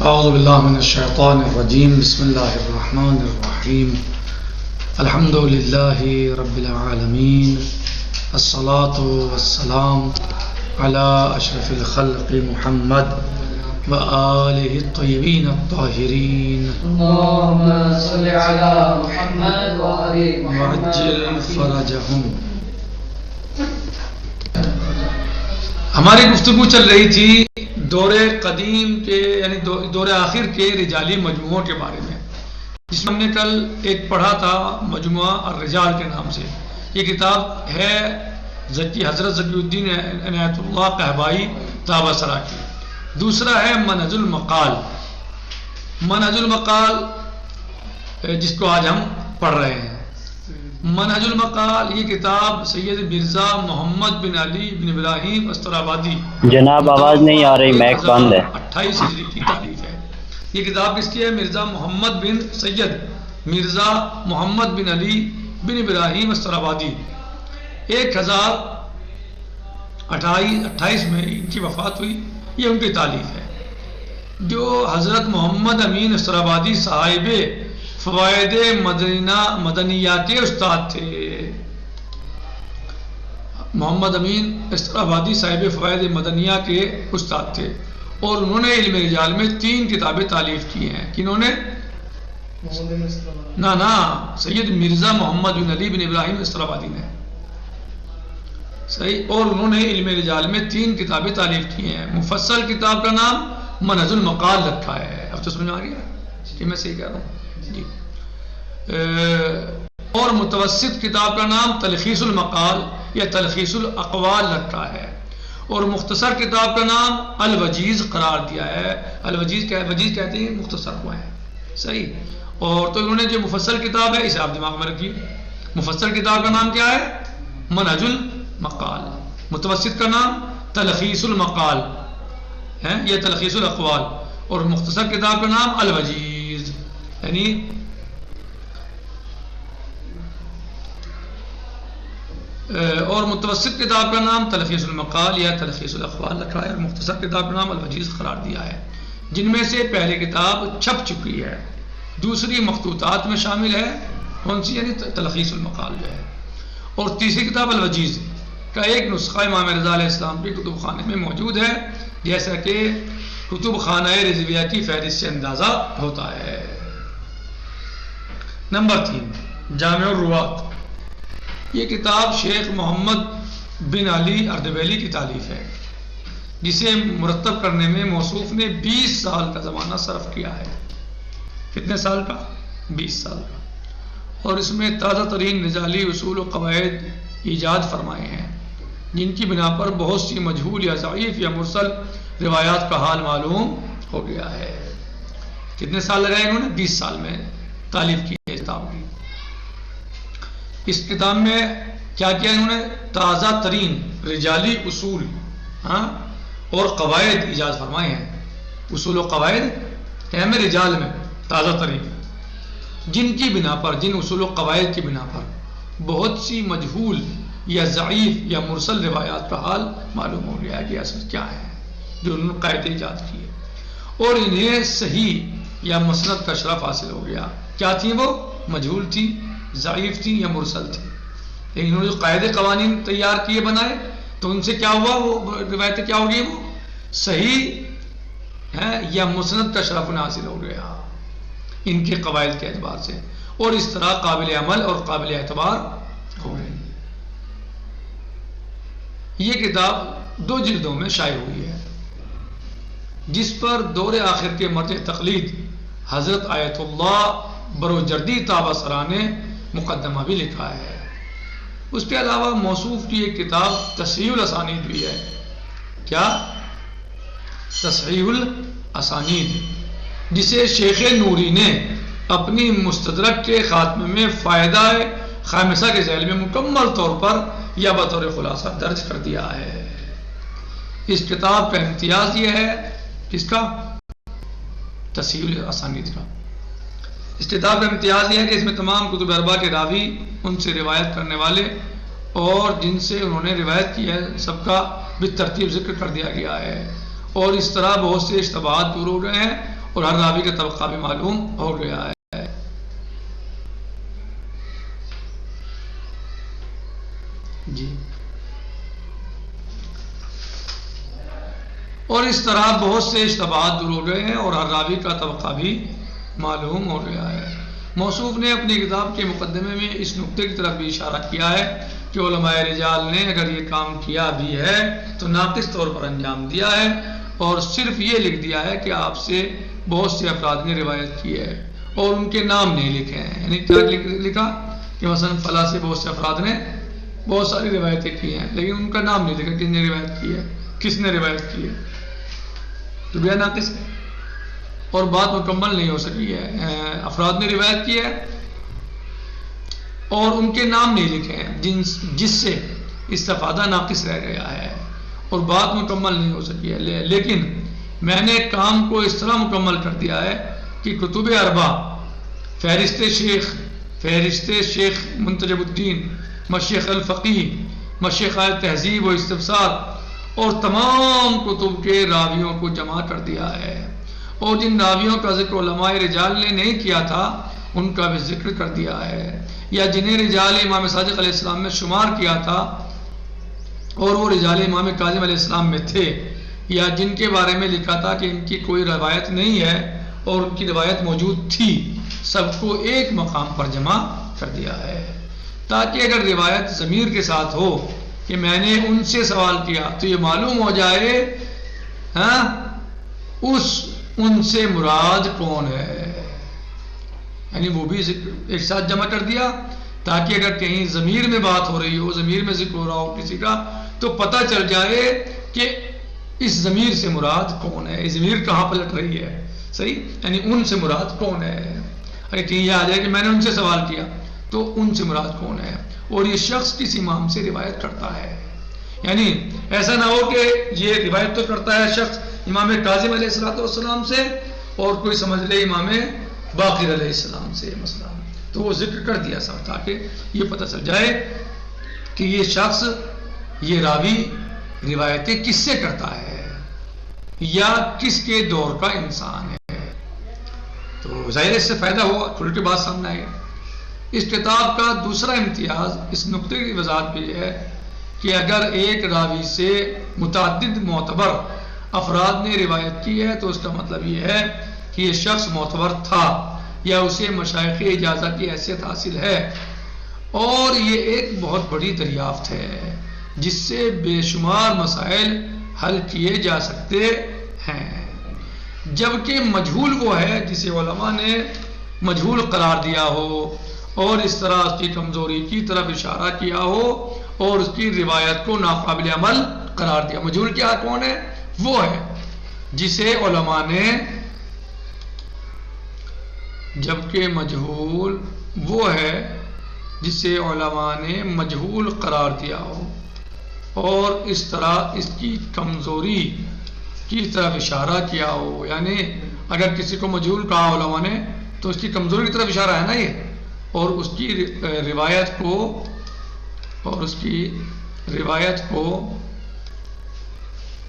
اعوذ باللہ من الشیطان الرجیم بسم اللہ الرحمن الرحیم الحمد للہ رب العالمین الصلاة والسلام علی اشرف الخلق محمد وآلہ الطیبین الطاہرین اللهم صل على محمد وآل محمد وعجل فرجہم۔ ہماری گفتگو چل رہی تھی دور قدیم کے یعنی دور آخر کے رجالی مجموعوں کے بارے میں، جس میں ہم نے کل ایک پڑھا تھا مجموعہ الرجال کے نام سے۔ یہ کتاب ہے حضرت ذکی الدین عنایت اللہ قحبائی طابہ سرا کی۔ دوسرا ہے منہج المقال۔ منہج المقال جس کو آج ہم پڑھ رہے ہیں۔ منہج المقال یہ کتاب سید مرزا محمد بن علی بن ابراہیم استرابادی جناب آواز نہیں آ رہی، میک بند ہے۔ 28 ہجری کی تاریخ ہے۔ یہ کتاب کس کی ہے؟ مرزا محمد بن سید مرزا محمد بن علی بن ابراہیم استرابادی۔ 1028 میں ان کی وفات ہوئی۔ یہ ان کی تالیف ہے جو حضرت محمد امین استرابادی صاحب فوائد مدنیہ کے استاد تھے۔ محمد امین استرابادی صاحب فوائد مدنیہ کے استاد تھے، اور انہوں نے علم رجال میں 3 کتابیں تالیف کی ہیں۔ کنہوں نے؟ نا سید مرزا محمد بن علی بن ابراہیم استرابادی نے، صحیح۔ اور انہوں نے علم رجال میں 3 کتابیں تالیف کی ہیں۔ مفصل کتاب کا نام منہج المقال رکھا ہے۔ اب تو سمجھ آ گیا کہ میں صحیح کہہ رہا ہوں جی۔ اور متوسط کتاب کا نام تلخیص المقال یا تلخیص الاقوال رکھا ہے، اور مختصر کتاب کا نام الوجیز قرار دیا ہے۔ الوجیز کہتے ہیں مختصر کو ہے، صحیح۔ اور تو انہوں نے جو مفصل کتاب ہے اسے آپ دماغ میں رکھیے۔ مفصل کتاب کا نام کیا ہے؟ منہج المقال۔ متوسط کا نام تلخیص المقال ہے یا تلخیص الاقوال، اور مختصر کتاب کا نام الوجیز یعنی اور متوسط کتاب کا نام تلخیص المقال یا تلخیص الاقوال رکھا ہے، اور مختصر کتاب کا نام الوجیز قرار دیا ہے، جن میں سے پہلی کتاب چھپ چکی ہے، دوسری مخطوطات میں شامل ہے، کون سی؟ یعنی تلخیص المقال جو ہے، اور تیسری کتاب الوجیز کا ایک نسخہ امام رضا علیہ السلام کے کتب خانے میں موجود ہے، جیسا کہ کتب خانہ رضویہ کی فہرست سے اندازہ ہوتا ہے۔ نمبر 3 جامع الروات۔ یہ کتاب شیخ محمد بن علی اردبیلی کی تالیف ہے، جسے مرتب کرنے میں موصوف نے 20 سال کا زمانہ صرف کیا ہے۔ کتنے سال کا؟ 20 سال کا۔ اور اس میں تازہ ترین رجالی اصول و قواعد ایجاد فرمائے ہیں، جن کی بنا پر بہت سی مجہول یا ضعیف یا مرسل روایات کا حال معلوم ہو گیا ہے۔ کتنے سال لگائے انہوں نے؟ 20 سال میں تالیف کی ہے کتاب کی۔ اس کتاب میں کیا کیا انہوں نے؟ تازہ ترین رجالی اصول اور قواعد ایجاد فرمائے ہیں۔ اصول و قواعد اہم رجال میں تازہ ترین، جن کی بنا پر، جن اصول و قواعد کی بنا پر بہت سی مجہول یا ضعیف یا مرسل روایات کا حال معلوم ہو گیا ہے کہ اصل کیا ہے، جو انہوں نے قاعدے ایجاد کیے، اور انہیں صحیح یا مسند کا شرف حاصل ہو گیا۔ کیا تھیں وہ؟ مجہول تھی، ضعیف تھی یا مرسل تھی، لیکن انہوں نے جو قاعدے قوانین تیار کیے بنائے تو ان سے کیا ہوا؟ وہ روایتیں کیا ہو گئی؟ وہ صحیح ہے یا مسند کا شرف انہیں حاصل ہو گیا ان کے قواعد کے اعتبار سے، اور اس طرح قابل عمل اور قابل اعتبار ہو گئی۔ یہ کتاب 2 جلدوں میں شائع ہوئی ہے، جس پر دور آخر کے مرجع تقلید حضرت آیت اللہ بروجردی طابہ سرا نے مقدمہ بھی لکھا ہے۔ اس کے علاوہ موصوف کی ایک کتاب تصحیح الاسانید بھی ہے۔ کیا؟ تصحیح الاسانید، جسے شیخ نوری نے اپنی مستدرک کے خاتمے میں فائدہ خامسہ کے ذیل میں مکمل طور پر یا بطور خلاصہ درج کر دیا ہے۔ اس کتاب کا امتیاز یہ ہے، کس کا؟ تصحیح الاسانید کا۔ اس کتاب کا امتیاز یہ ہے کہ اس میں تمام کتب اربعہ کے راوی، ان سے روایت کرنے والے اور جن سے انہوں نے روایت کی ہے، سب کا بالترتیب ذکر کر دیا گیا ہے، اور اس طرح بہت سے اشتباہات دور ہو گئے ہیں اور ہر راوی کا طبقہ بھی معلوم ہو گیا ہے۔ جی، اور اس طرح بہت سے اشتباہات دور ہو گئے ہیں اور ہر راوی کا طبقہ بھی معلوم ہو گیا ہے۔ موصوف نے اپنی کتاب کے مقدمے میں اس نقطے کی طرف بھی اشارہ کیا ہے کہ علماء رجال نے اگر یہ کام کیا بھی ہے تو ناقص طور پر انجام دیا ہے، اور صرف یہ لکھ دیا ہے کہ آپ سے بہت سے افراد نے روایت کی ہے اور ان کے نام نہیں لکھے ہیں۔ یعنی کیا لکھا کہ مثلا فلاں سے بہت سے افراد نے بہت ساری روایتیں کی ہیں لیکن ان کا نام نہیں لکھا کس نے روایت کی ہے، کس نے روایت کی ہے، تو بیا ناقص ہے اور بات مکمل نہیں ہو سکی ہے۔ افراد نے روایت کی ہے اور ان کے نام نہیں لکھے ہیں جس سے استفادہ ناقص رہ گیا ہے اور بات مکمل نہیں ہو سکی ہے۔ لیکن میں نے کام کو اس طرح مکمل کر دیا ہے کہ کتب اربع، فہرست شیخ منتجب الدین، مشیخ الفقی، مشیخ تہذیب و استفسار اور تمام کتب کے راویوں کو جمع کر دیا ہے، اور جن راویوں کا ذکر علماء رجال نے نہیں کیا تھا ان کا بھی ذکر کر دیا ہے، یا جنہیں رجال امام صادق علیہ السلام میں شمار کیا تھا اور وہ رجال امام کاظم علیہ السلام میں تھے، یا جن کے بارے میں لکھا تھا کہ ان کی کوئی روایت نہیں ہے اور ان کی روایت موجود تھی، سب کو ایک مقام پر جمع کر دیا ہے، تاکہ اگر روایت ضمیر کے ساتھ ہو کہ میں نے ان سے سوال کیا تو یہ معلوم ہو جائے ان سے مراد کون ہے، یعنی وہ بھی ایک ساتھ جمع کر دیا تاکہ اگر کہیں ضمیر میں بات ہو رہی ہو، ضمیر میں ذکر ہو رہا ہو کسی کا، تو پتہ چل جائے کہ اس ضمیر سے مراد کون ہے، ضمیر کہاں پلٹ رہی ہے، صحیح، یعنی ان سے مراد کون ہے۔ اگر کہیں یہ آ جائے کہ میں نے ان سے سوال کیا تو ان سے مراد کون ہے، اور یہ شخص کس امام سے روایت کرتا ہے، یعنی ایسا نہ ہو کہ یہ روایت تو کرتا ہے شخص امام کاظم علیہ السلام سے اور کوئی سمجھ لے امام باقر علیہ السلام سے مثلا، تو وہ ذکر کر دیا سب تاکہ یہ پتہ چل جائے کہ یہ شخص، یہ راوی روایتیں کس سے کرتا ہے یا کس کے دور کا انسان ہے، تو ظاہر اس سے فائدہ ہوا، کھل کے بات سامنے آئے۔ اس کتاب کا دوسرا امتیاز اس نقطے کی وضاحت بھی ہے کہ اگر ایک راوی سے متعدد معتبر افراد نے روایت کی ہے تو اس کا مطلب یہ ہے کہ یہ شخص معتبر تھا یا اسے مشائخ اجازہ کی حیثیت حاصل ہے، اور یہ ایک بہت بڑی دریافت ہے جس سے بے شمار مسائل حل کیے جا سکتے ہیں، جبکہ مجہول وہ ہے جسے علماء نے مجہول قرار دیا ہو اور اس طرح اس کی کمزوری کی طرف اشارہ کیا ہو اور اس کی روایت کو ناقابل عمل قرار دیا۔ مجہول کیا کون ہے؟ وہ ہے جسے علماء نے، جبکہ مجہول وہ ہے جسے علماء نے مجہول قرار دیا ہو اور اس طرح اس کی کمزوری کی طرف اشارہ کیا ہو، یعنی اگر کسی کو مجہول کہا علماء نے تو اس کی کمزوری کی طرف اشارہ ہے نا یہ، اور اس کی روایت کو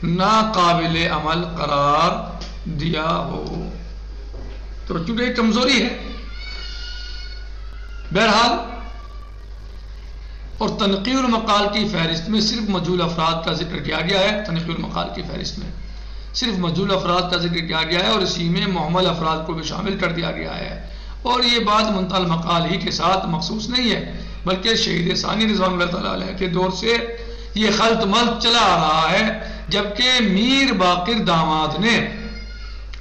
ناقابل عمل قرار دیا ہو، تو چونکہ کمزوری ہے بہرحال۔ اور تنقیح المقال کی فہرست میں صرف مجہول افراد کا ذکر کیا گیا ہے، تنقیح المقال کی فہرست میں صرف مجہول افراد کا ذکر کیا گیا ہے اور اسی میں محمل افراد کو بھی شامل کر دیا گیا ہے، اور یہ بات منتہی المقال ہی کے ساتھ مخصوص نہیں ہے بلکہ شہید ثانی رضوان اللہ تعالیٰ علیہ کے دور سے یہ خلط ملط چلا آ رہا ہے، جبکہ میر باقر داماد نے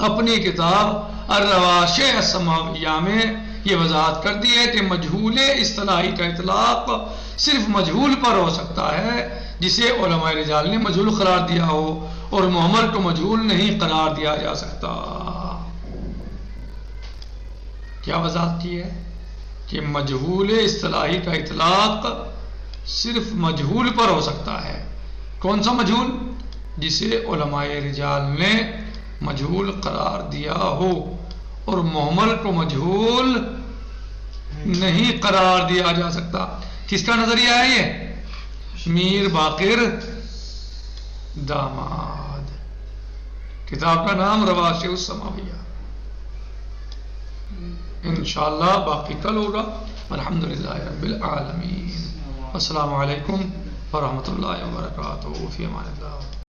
اپنی کتاب الرواشع السماویہ میں یہ وضاحت کر دی ہے کہ مجہول اصطلاحی کا اطلاق صرف مجہول پر ہو سکتا ہے جسے علماء رجال نے مجہول قرار دیا ہو، اور محمل کو مجہول نہیں قرار دیا جا سکتا۔ کیا وضاحت کی ہے کہ مجہول اصطلاحی کا اطلاق صرف مجہول پر ہو سکتا ہے، کون سا مجہول؟ جسے علماء رجال نے مجہول قرار دیا ہو، اور محمل کو مجہول نہیں قرار دیا جا سکتا۔ کس کا نظریہ ہے یہ؟ میر باقر داماد، کتاب کا نام رواشع السماویہ، انشاءاللہ باقی کل ہوگا. الحمدللہ رب العالمین. السلام علیکم ورحمۃ اللہ وبرکاتہ. فی امان اللہ.